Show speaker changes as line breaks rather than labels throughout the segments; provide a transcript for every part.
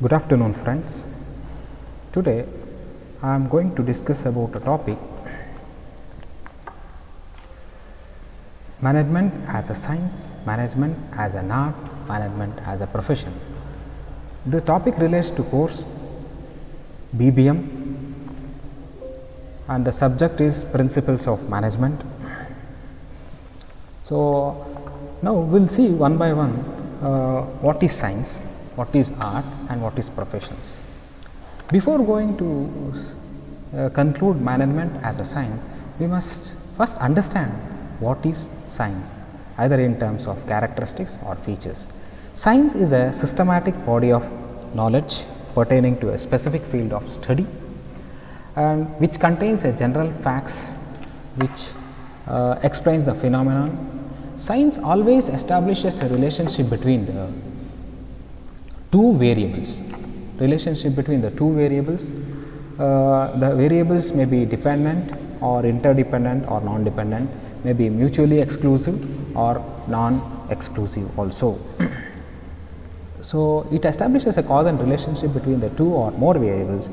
Good afternoon, friends. Today I am going to discuss about a topic: management as a science, management as an art, management as a profession. The topic relates to course BBM and the subject is principles of management. So, now we will see one by one what is science, what is art and what is professions. Before going to conclude management as a science, we must first understand what is science, either in terms of characteristics or features. Science is a systematic body of knowledge pertaining to a specific field of study and which contains a general facts which explains the phenomenon. Science always establishes a relationship between the two variables. Relationship between the two variables. The variables may be dependent or interdependent or non-dependent, may be mutually exclusive or non-exclusive also. So, it establishes a cause and relationship between the two or more variables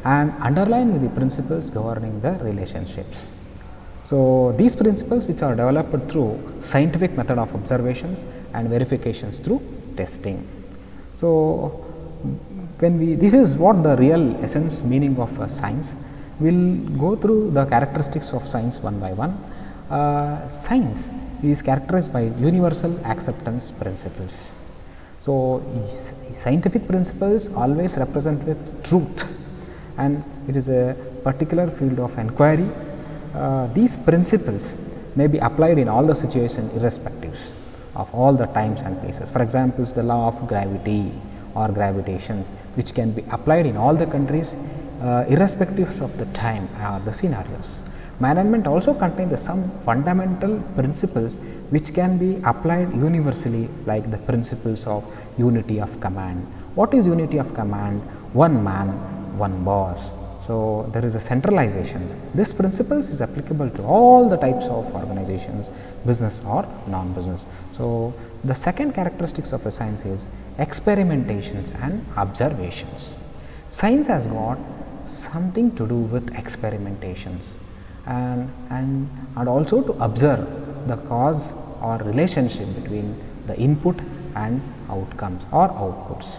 and underlying the principles governing the relationships. So, these principles which are developed through scientific method of observations and verifications through testing. So, when we this is what the real essence meaning of science. We will go through the characteristics of science one by one. Science is characterized by universal acceptance principles. So, scientific principles always represent with truth and it is a particular field of inquiry. These principles may be applied in all the situations irrespective of all the times and places. For example, the law of gravity or gravitations which can be applied in all the countries irrespective of the time or the scenarios. Management also contains some fundamental principles which can be applied universally, like the principles of unity of command. What is unity of command? One man, one boss. So, there is a centralization. This principles is applicable to all the types of organizations, business or non-business. So, the second characteristics of a science is experimentations and observations. Science has got something to do with experimentations and also to observe the cause or relationship between the input and outcomes or outputs.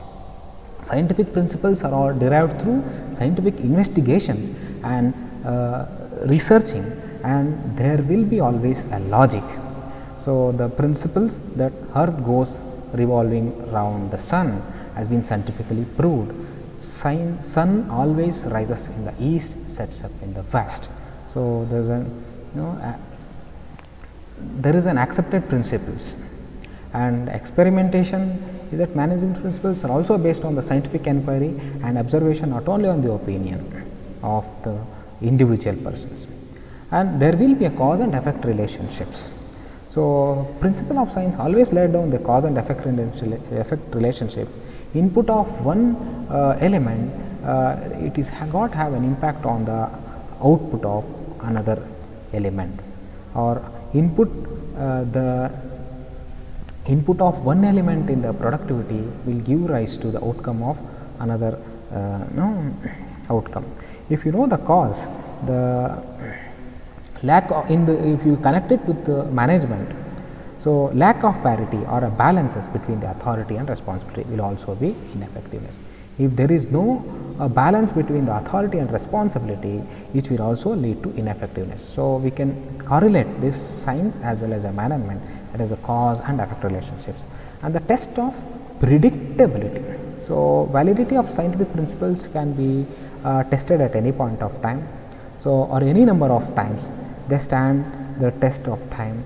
Scientific principles are all derived through scientific investigations and researching, and there will be always a logic. So, the principles that earth goes revolving around the sun has been scientifically proved. Sun always rises in the east, sets up in the west. So, there is an accepted principles, and experimentation is that management principles are also based on the scientific inquiry and observation, not only on the opinion of the individual persons, and there will be a cause and effect relationships. So, principle of science always laid down the cause and effect relationship. Input of one element it is got have an impact on the output of another element, or the input of one element in the productivity will give rise to the outcome of another outcome. If you know the cause, the lack of if you connect it with the management, so lack of parity or a balances between the authority and responsibility will also be ineffectiveness. If there is no balance between the authority and responsibility, it will also lead to ineffectiveness. So, we can correlate this science as well as a management, that is a cause and effect relationships, and the test of predictability. So, validity of scientific principles can be tested at any point of time, so or any number of times. They stand the test of time.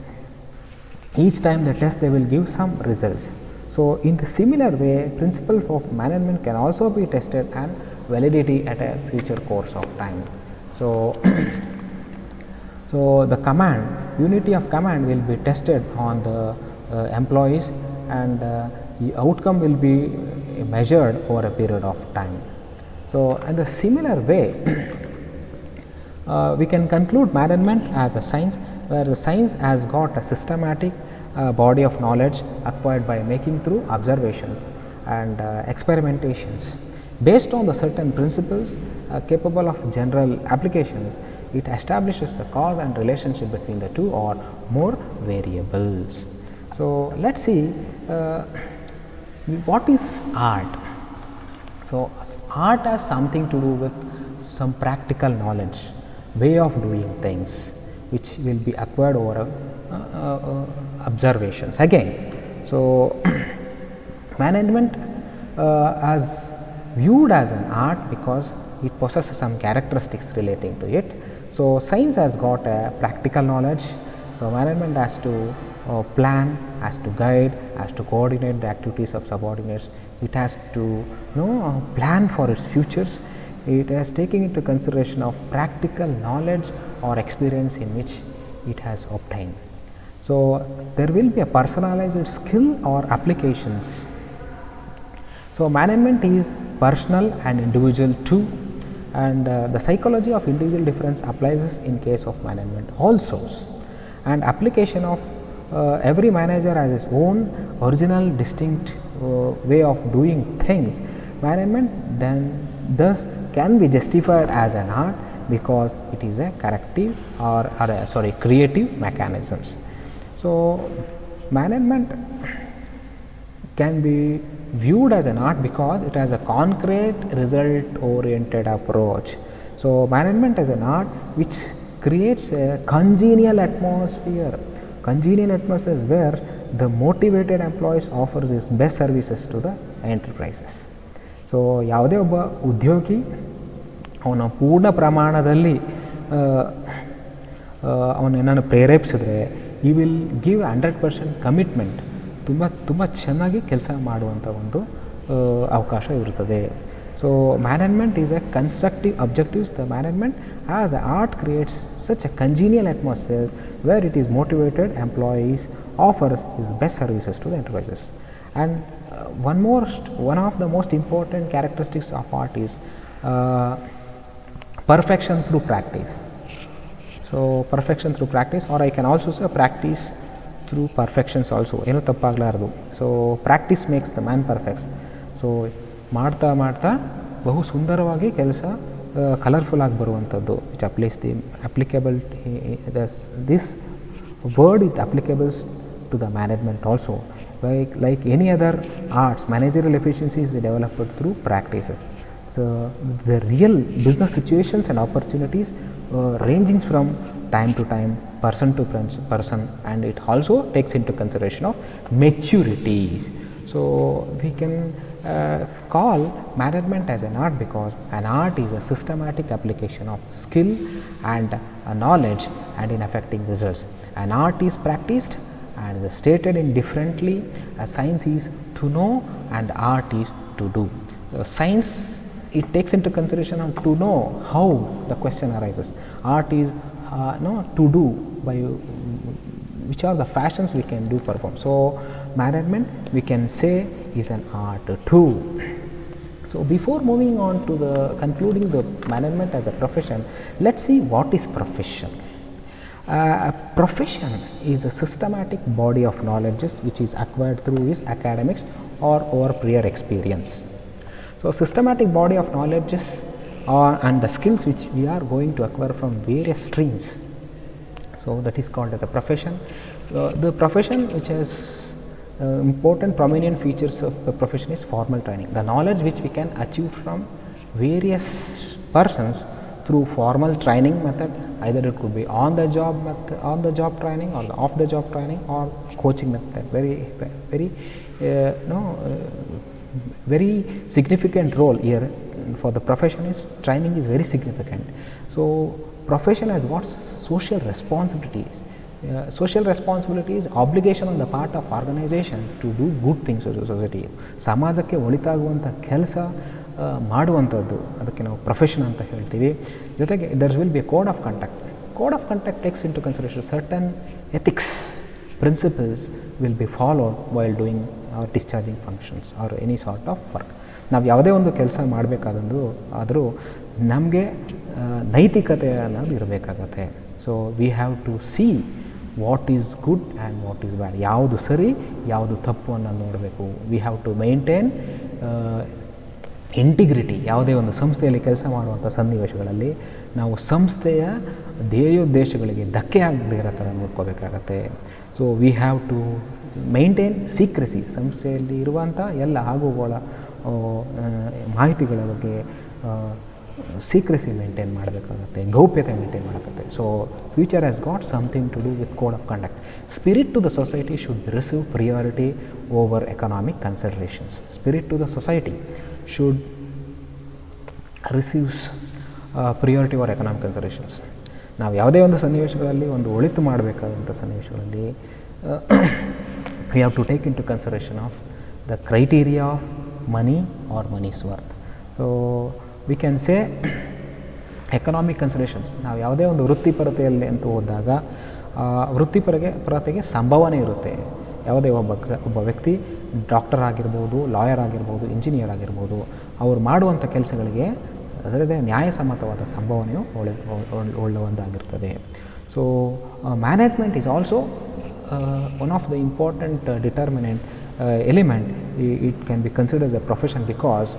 Each time they test, they will give some results. So, in the similar way, principle of management can also be tested and validity at a future course of time. So, so the command, unity of command will be tested on the employees, and the outcome will be measured over a period of time. So, in the similar way, we can conclude management as a science, where the science has got a systematic body of knowledge acquired by making through observations and experimentations. Based on the certain principles capable of general applications, it establishes the cause and relationship between the two or more variables. So, let us see what is art. So, art has something to do with some practical knowledge, way of doing things, which will be acquired over observations again. So, management as viewed as an art because it possesses some characteristics relating to it. So, science has got a practical knowledge. So, management has to plan, has to guide, has to coordinate the activities of subordinates. It has to plan for its futures. It has taken into consideration of practical knowledge or experience in which it has obtained. So, there will be a personalized skill or applications. So, management is personal and individual too, and the psychology of individual difference applies in case of management also, and application of every manager has its own original distinct way of doing things. Management then thus can be justified as an art because it is a corrective or creative mechanisms. So, management can be viewed as an art because it has a concrete result oriented approach. So, management as an art which creates a congenial atmosphere. Congenial atmosphere is where the motivated employees offers his best services to the enterprises. So, ಯಾವುದೇ ಒಬ್ಬ ಉದ್ಯೋಗಿ ಅವನ ಪೂರ್ಣ ಪ್ರಮಾಣದಲ್ಲಿ ಅವನನ್ನು ಪ್ರೇರೇಪಿಸಿದ್ರೆ ಈ will give 100% commitment, ತುಂಬ ಚೆನ್ನಾಗಿ ಕೆಲಸ ಮಾಡುವಂಥ ಒಂದು ಅವಕಾಶ ಇರುತ್ತದೆ. So management is A constructive objectives. The management as a art creates such a congenial atmosphere where it is motivated employees offers his best services to the enterprises. And one of the most important characteristics of art is perfection through practice. So, perfection through practice, or I can also say practice through perfections also. ಏನು ತಪ್ಪಾಗಲಾರದು. So practice makes the man perfects. So ಮಾಡ್ತಾ ಮಾಡ್ತಾ ಬಹು ಸುಂದರವಾಗಿ ಕೆಲಸ colourful ಆಗಿ ಬರುವಂಥದ್ದು. Which applies the applicable this word it applicables to the management also. Like any other arts, managerial efficiency is developed through practices. So, the real business situations and opportunities ranging from time to time, person to person, and it also takes into consideration of maturity. So, we can call management as an art because an art is a systematic application of skill and knowledge and in affecting results. An art is practiced and is stated in differently. Science is to know and art is to do. Science, it takes into consideration of to know how the question arises. Art is to do, by which are the fashions we can do perform. So, management we can say is an art too. So, before moving on to the concluding the management as a profession, let us see what is profession. A profession is a systematic body of knowledges which is acquired through his academics or over prior experience. So, systematic body of knowledges and the skills which we are going to acquire from various streams. So, that is called as a profession. The profession which has important prominent features of the profession is formal training. The knowledge which we can achieve from various persons through formal training method, either it could be on the job training or the off the job training or coaching method. Very significant role here for the profession is training is very significant. So, profession has got social responsibilities. Social responsibility is obligation on the part of organization to do good things to the society. ಸಮಾಜಕ್ಕೆ ಒಳಿತಾಗುವಂಥ ಕೆಲಸ ಮಾಡುವಂಥದ್ದು ಅದಕ್ಕೆ ನಾವು profession ಅಂತ ಹೇಳ್ತೀವಿ. ಜೊತೆಗೆ there will be code of conduct. Code of conduct takes into consideration certain ethics principles will be followed while doing or discharging functions or any sort of work. ನಾವು ಯಾವುದೇ ಒಂದು ಕೆಲಸ ಮಾಡಬೇಕಾದ್ರೂ ನಮಗೆ ನೈತಿಕತೆ ಅನ್ನೋದು ಇರಬೇಕಾಗತ್ತೆ. So we have to see what is good and what is bad, ಯಾವುದು ಸರಿ ಯಾವುದು ತಪ್ಪು ಅನ್ನೋದು ನೋಡಬೇಕು. We have to maintain integrity, ಯಾವುದೇ ಒಂದು ಸಂಸ್ಥೆಯಲ್ಲಿ ಕೆಲಸ ಮಾಡುವಂಥ ಸನ್ನಿವೇಶಗಳಲ್ಲಿ ನಾವು ಸಂಸ್ಥೆಯ ಧ್ಯೇಯೋದ್ದೇಶಗಳಿಗೆ ಧಕ್ಕೆ ಆಗದೇ ಇರೋ ಥರ ನೋಡ್ಕೋಬೇಕಾಗತ್ತೆ. So we have to maintain secrecy, ಸಂಸ್ಥೆಯಲ್ಲಿ ಇರುವಂಥ ಎಲ್ಲ ಆಗುಗಳ ಮಾಹಿತಿಗಳ ಬಗ್ಗೆ ಸೀಕ್ರೆಸಿ ಮೇಂಟೈನ್ ಮಾಡಬೇಕಾಗತ್ತೆ, ಗೌಪ್ಯತೆ ಮೇಂಟೈನ್ ಮಾಡಬೇಕಾಗುತ್ತೆ. So future has got something to do with code of conduct. Spirit to the society should receive priority over economic considerations. Spirit to the society should receives priority over economic considerations. ನಾವು ಯಾವುದೇ ಒಂದು ಸನ್ನಿವೇಶಗಳಲ್ಲಿ ಒಂದು ಒಳಿತು ಮಾಡಬೇಕಾದಂಥ ಸನ್ನಿವೇಶಗಳಲ್ಲಿ we have to take into consideration of the criteria of money or money's worth. So we can say economic considerations. ನಾವು ಯಾವುದೇ ಒಂದು ವೃತ್ತಿಪರತೆಯಲ್ಲಿ ಅಂತ ಹೋದಾಗ ವೃತ್ತಿಪರತೆಗೆ ಸಂಭಾವನೆ ಇರುತ್ತೆ. ಯಾವುದೇ ಒಬ್ಬ ವ್ಯಕ್ತಿ ಡಾಕ್ಟರ್ ಆಗಿರ್ಬೋದು, ಲಾಯರ್ ಆಗಿರ್ಬೋದು, ಇಂಜಿನಿಯರ್ ಆಗಿರ್ಬೋದು, ಅವ್ರು ಮಾಡುವಂಥ ಕೆಲಸಗಳಿಗೆ ಅದರದೇ ನ್ಯಾಯಸಮ್ಮತವಾದ ಸಂಭಾವನೆಯು ಒಳ್ಳೆಯದಾಗಿರ್ತದೆ. So management is also one of the important determinant element. It can be considered as a profession because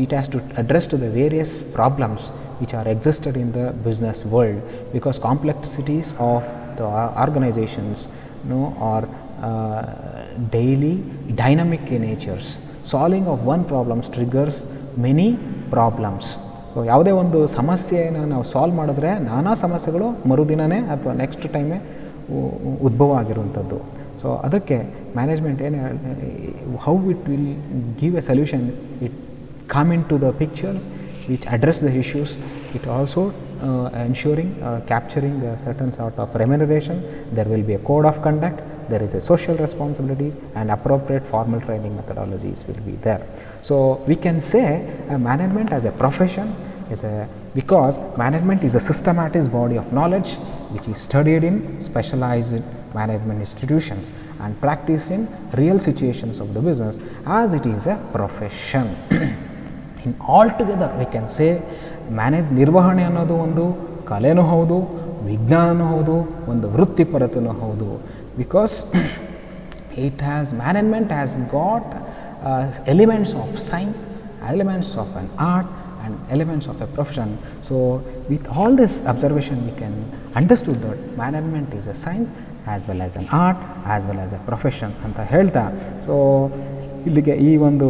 it has to address to the various problems which are existed in the business world, because complexities of the organizations are daily dynamic in natures. Solving of one problem triggers many problems. So ಯಾವುದೇ ಒಂದು ಸಮಸ್ಯೆಯನ್ನು ನಾವು solve ಮಾಡಿದ್ರೆ ನಾನಾ ಸಮಸ್ಯೆಗಳು ಮರುದಿನವೇ ಅಥವಾ next ಟೈಮೇ ಉದ್ಭವ ಆಗಿರುವಂಥದ್ದು. ಸೊ ಅದಕ್ಕೆ ಮ್ಯಾನೇಜ್ಮೆಂಟ್ ಏನು how it will give a solution, it come in to the pictures which address the issues. It also ensuring capturing the certain sort of remuneration. There will be a code of conduct, there is a social responsibilities, and appropriate formal training methodologies will be there. So we can say management as a profession because management is a systematic body of knowledge which is studied in specialized management institutions and practiced in real situations of the business as it is a profession. In altogether we can say ನಿರ್ವಹಣೆ ಅನ್ನೋದು ಒಂದು ಕಲೆನೂ ಹೌದು, ವಿಜ್ಞಾನನೂ ಹೌದು, ಒಂದು ವೃತ್ತಿಪರತೆನೂ ಹೌದು. Because management has got elements of science, elements of an art and elements of a profession. So with all this observation we can understood that management is a science as well as an art as well as a profession ಅಂತ ಹೇಳ್ತಾ, so ಇಲ್ಲಿಗೆ ಈ ಒಂದು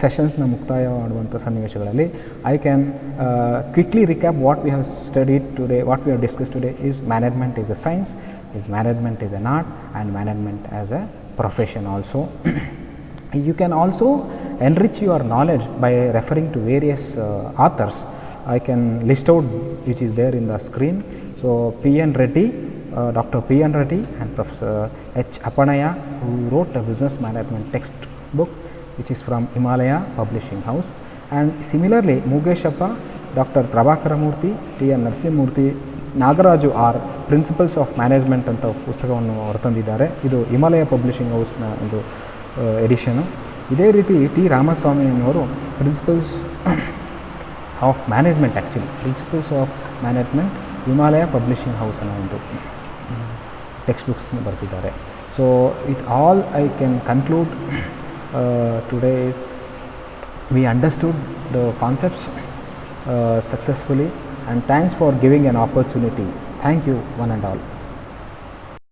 ಸೆಷನ್ಸ್ನ ಮುಕ್ತಾಯ ಮಾಡುವಂಥ ಸನ್ನಿವೇಶಗಳಲ್ಲಿ I can quickly recap what we have studied today. What we have discuss today is management is a science, is management is an art, and management as a profession also. You can also enrich your knowledge by referring to various authors. I can list out which is there in the screen. So P.N. Reddy, Dr. P.N. Reddy and Professor H. Appanaya, who wrote a business management textbook which is from Himalaya Publishing House. And similarly Mugeshappa, Dr. Prabhakara Murthy, T.N. Narsimurthy, Nagaraju R principles of management ಅಂತ ಪುಸ್ತಕವನ್ನು ಹೊರತಂದಿದ್ದಾರೆ. ಇದು Himalaya publishing ಹೌಸ್ನ ಒಂದು edition. ಇದೇ ರೀತಿ T Ramaswamy ಅನ್ನೋರು principles of management, actually principles of management Himalaya publishing house ಅನ್ನೋ ಒಂದು text ಬುಕ್ಸ್ನ ಬರ್ತಿದ್ದಾರೆ. So with all I can conclude today is we understood the concepts successfully, and thanks for giving an opportunity. Thank you one and all.